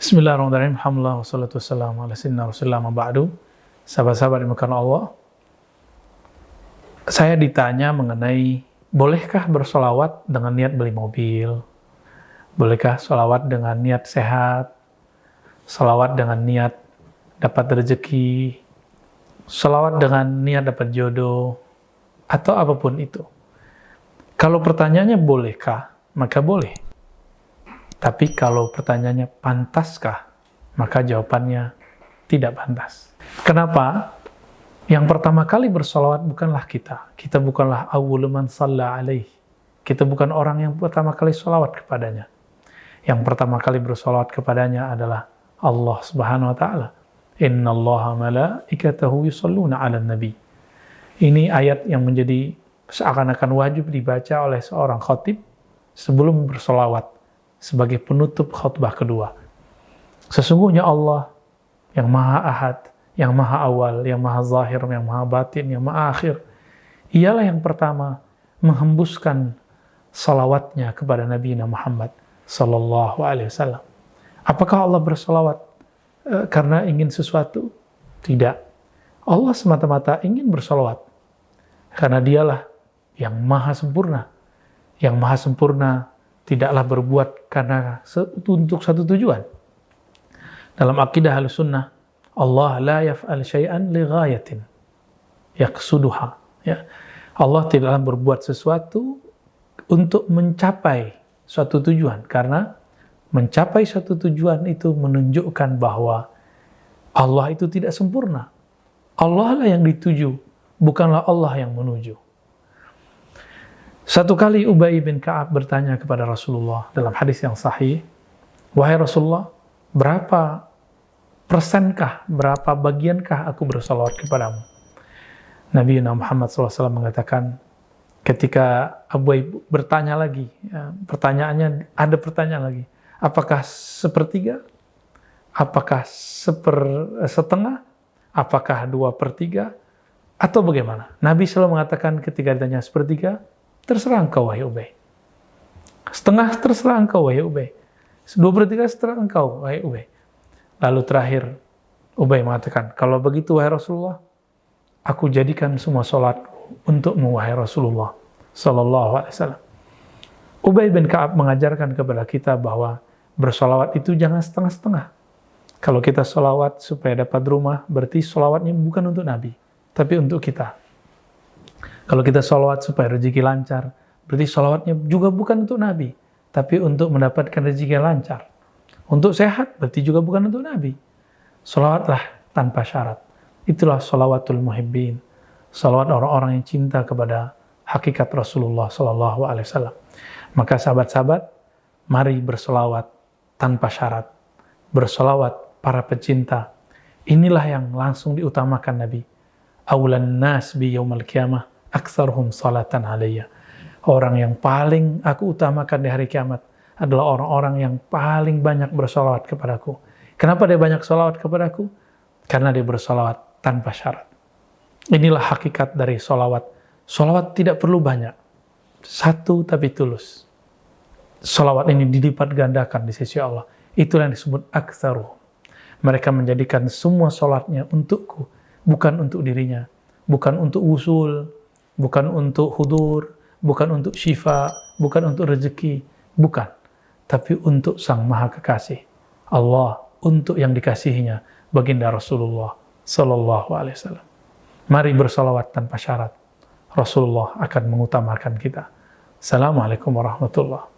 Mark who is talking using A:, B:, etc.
A: Bismillahirrahmanirrahim. Alhamdulillah wassalatu wassalamu ala sayyidina Rasulillah ma ba'du. Sahabat-sahabat dimuliakan Allah. Saya ditanya mengenai bolehkah bersolawat dengan niat beli mobil? Bolehkah solawat dengan niat sehat? Solawat dengan niat dapat rezeki? Solawat dengan niat dapat jodoh? Atau apapun itu. Kalau pertanyaannya bolehkah? Maka boleh. Tapi kalau pertanyaannya pantaskah, maka jawabannya tidak pantas. Kenapa? Yang pertama kali bersolawat bukanlah kita. Kita bukanlah awwalu man shalla alaih. Kita bukan orang yang pertama kali solawat kepadanya. Yang pertama kali bersolawat kepadanya adalah Allah Subhanahu wa Ta'ala. Inna Allaha malaikatahu yusalluna ala nabi. Ini ayat yang menjadi seakan-akan wajib dibaca oleh seorang khatib sebelum bersolawat sebagai penutup khutbah kedua. Sesungguhnya Allah yang maha ahad, yang maha awal, yang maha zahir, yang maha batin, yang maha akhir, ialah yang pertama menghembuskan salawatnya kepada Nabi Muhammad sallallahu alaihi wasallam. Apakah Allah bersalawat karena ingin sesuatu? Tidak. Allah semata-mata ingin bersalawat karena dialah yang maha sempurna. Yang maha sempurna tidaklah berbuat karena untuk satu tujuan. Dalam akidah Ahlussunnah, Allah la yaf'al syai'an li ghayatin yaqsuduha. Ya. Allah tidaklah berbuat sesuatu untuk mencapai suatu tujuan, karena mencapai suatu tujuan itu menunjukkan bahwa Allah itu tidak sempurna. Allah lah yang dituju, bukanlah Allah yang menuju. Satu kali Ubay bin Ka'ab bertanya kepada Rasulullah dalam hadis yang sahih, "Wahai Rasulullah, berapa persenkah, berapa bagiankah aku bersalawat kepadamu?" Nabi Muhammad SAW mengatakan, ketika Ubay bertanya lagi, pertanyaannya ada pertanyaan lagi, apakah sepertiga? Apakah setengah? Apakah 2/3? Atau bagaimana? Nabi selalu mengatakan ketika ditanya sepertiga, terserah engkau wahai Ubay. Setengah terserah engkau wahai Ubay. 2/3 terserah engkau wahai Ubay. Lalu terakhir Ubay mengatakan, kalau begitu wahai Rasulullah, aku jadikan semua sholatku untukmu wahai Rasulullah sallallahu alaihi wasallam. Ubay bin Ka'ab mengajarkan kepada kita bahwa bersolawat itu jangan setengah-setengah. Kalau kita solawat supaya dapat rumah, berarti solawatnya bukan untuk Nabi, tapi untuk kita. Kalau kita sholawat supaya rezeki lancar, berarti sholawatnya juga bukan untuk Nabi, tapi untuk mendapatkan rezeki yang lancar. Untuk sehat, berarti juga bukan untuk Nabi. Sholawatlah tanpa syarat. Itulah sholawatul muhibbin. Sholawat orang-orang yang cinta kepada hakikat Rasulullah SAW. Maka sahabat-sahabat, mari bersolawat tanpa syarat. Bersolawat para pecinta. Inilah yang langsung diutamakan Nabi. Awlan nas bi yaumal qiyamah aktsaruhum salatan alayya. Orang yang paling aku utamakan di hari kiamat adalah orang-orang yang paling banyak bersolawat kepadaku. Kenapa dia banyak solawat kepadaku? Karena dia bersolawat tanpa syarat. Inilah hakikat dari solawat. Solawat tidak perlu banyak. Satu tapi tulus. Solawat ini dilipat gandakan di sisi Allah. Itulah yang disebut aktsaruhum. Mereka menjadikan semua solatnya untukku, bukan untuk dirinya, bukan untuk usul, bukan untuk hudur, bukan untuk syifa, bukan untuk rezeki, bukan. Tapi untuk Sang Maha Kekasih. Allah untuk yang dikasihinya, baginda Rasulullah sallallahu alaihi wasallam. Mari bersalawat tanpa syarat. Rasulullah akan mengutamakan kita. Assalamualaikum warahmatullahi wabarakatuh.